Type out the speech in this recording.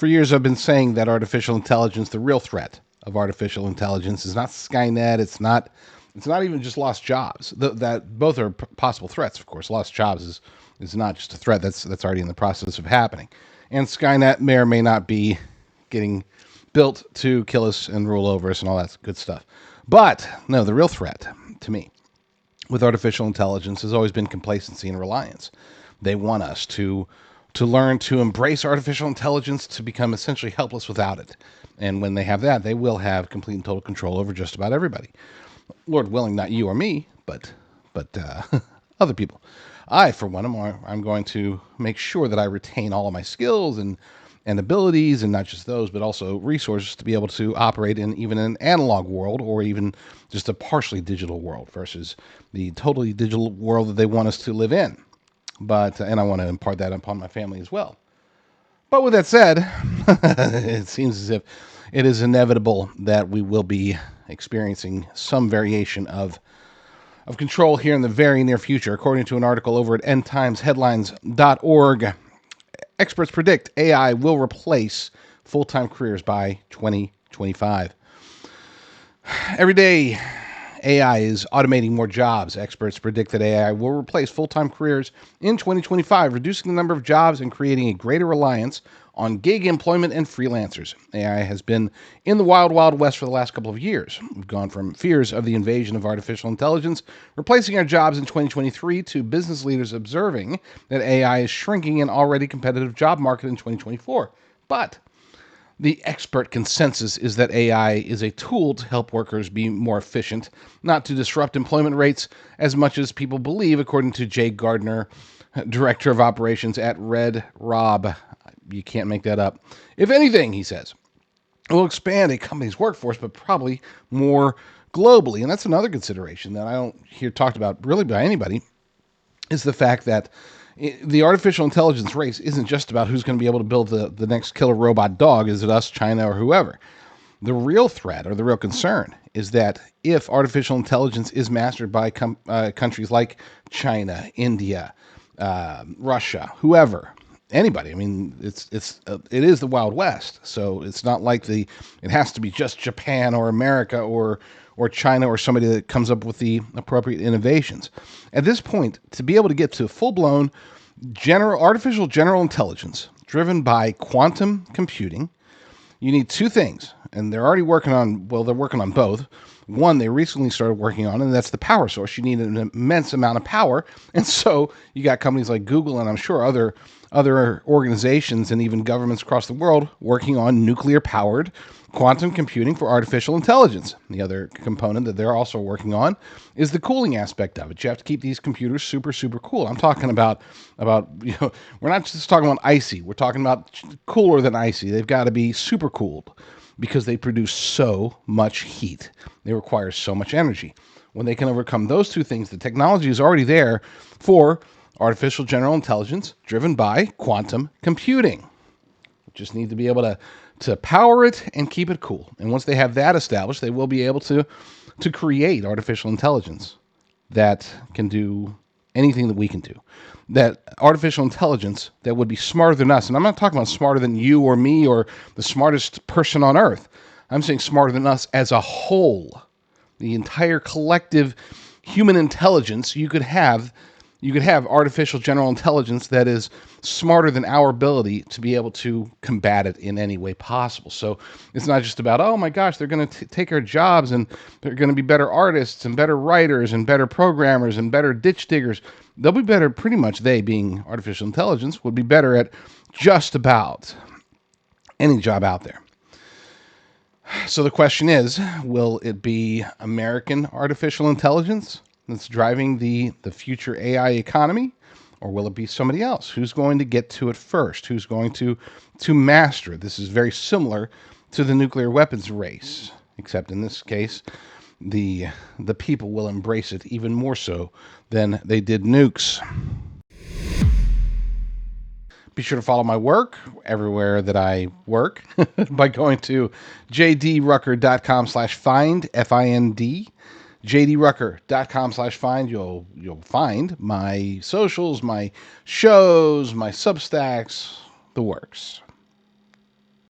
For years, I've been saying that artificial intelligence, the real threat of artificial intelligence, is not Skynet. It's not even just lost jobs. That both are possible threats, of course. Lost jobs is not just a threat. That's already in the process of happening. And Skynet may or may not be getting built to kill us and rule over us and all that good stuff. But no, the real threat to me with artificial intelligence has always been complacency and reliance. They want us to learn to embrace artificial intelligence, to become essentially helpless without it. And when they have that, they will have complete and total control over just about everybody. Lord willing, not you or me, but other people. I, for one, I'm going to make sure that I retain all of my skills and abilities, and not just those, but also resources to be able to operate in even an analog world or even just a partially digital world versus the totally digital world that they want us to live in. But and I want to impart that upon my family as well. But with that said, it seems as if it is inevitable that we will be experiencing some variation of control here in the very near future. According to an article over at endtimesheadlines.org, experts predict AI will replace full-time careers by 2025. Every day, AI is automating more jobs. Experts predict that AI will replace full-time careers in 2025, reducing the number of jobs and creating a greater reliance on gig employment and freelancers. AI has been in the wild, wild west for the last couple of years. We've gone from fears of the invasion of artificial intelligence replacing our jobs in 2023 to business leaders observing that AI is shrinking an already competitive job market in 2024. But the expert consensus is that AI is a tool to help workers be more efficient, not to disrupt employment rates as much as people believe, according to Jay Gardner, Director of Operations at Red Rob. You can't make that up. If anything, he says, it will expand a company's workforce, but probably more globally. And that's another consideration that I don't hear talked about really by anybody, is the fact that the artificial intelligence race isn't just about who's going to be able to build the next killer robot dog. Is it us, China, or whoever? The real threat or the real concern is that if artificial intelligence is mastered by countries like China, India, Russia, whoever, anybody. I mean, it is the Wild West, so it's not like it has to be just Japan or America or China or somebody that comes up with the appropriate innovations. At this point, to be able to get to full-blown artificial general intelligence driven by quantum computing, you need two things, and they're already working on. Well, they're working on both. One they recently started working on, and that's the power source. You need an immense amount of power, and so you got companies like Google and I'm sure other organizations and even governments across the world working on nuclear-powered quantum computing for artificial intelligence. The other component that they're also working on is the cooling aspect of it. You have to keep these computers super, super cool. I'm talking about we're not just talking about icy. We're talking about cooler than icy. They've got to be super cooled because they produce so much heat. They require so much energy. When they can overcome those two things, the technology is already there for artificial general intelligence driven by quantum computing. We just need to be able to power it and keep it cool. And once they have that established, they will be able to create artificial intelligence that can do anything that we can do. That artificial intelligence that would be smarter than us. And I'm not talking about smarter than you or me or the smartest person on earth. I'm saying smarter than us as a whole. The entire collective human intelligence. You could have artificial general intelligence that is smarter than our ability to be able to combat it in any way possible. So it's not just about, oh my gosh, they're going to take our jobs and they're going to be better artists and better writers and better programmers and better ditch diggers. They'll be better, pretty much they being artificial intelligence, would be better at just about any job out there. So the question is, will it be American artificial intelligence that's driving the future AI economy, or will it be somebody else? Who's going to get to it first? Who's going to master it? This is very similar to the nuclear weapons race, except in this case, the people will embrace it even more so than they did nukes. Be sure to follow my work everywhere that I work by going to jdrucker.com/find, F-I-N-D. jdrucker.com/find. You'll find my socials, my shows, my Substacks, the works.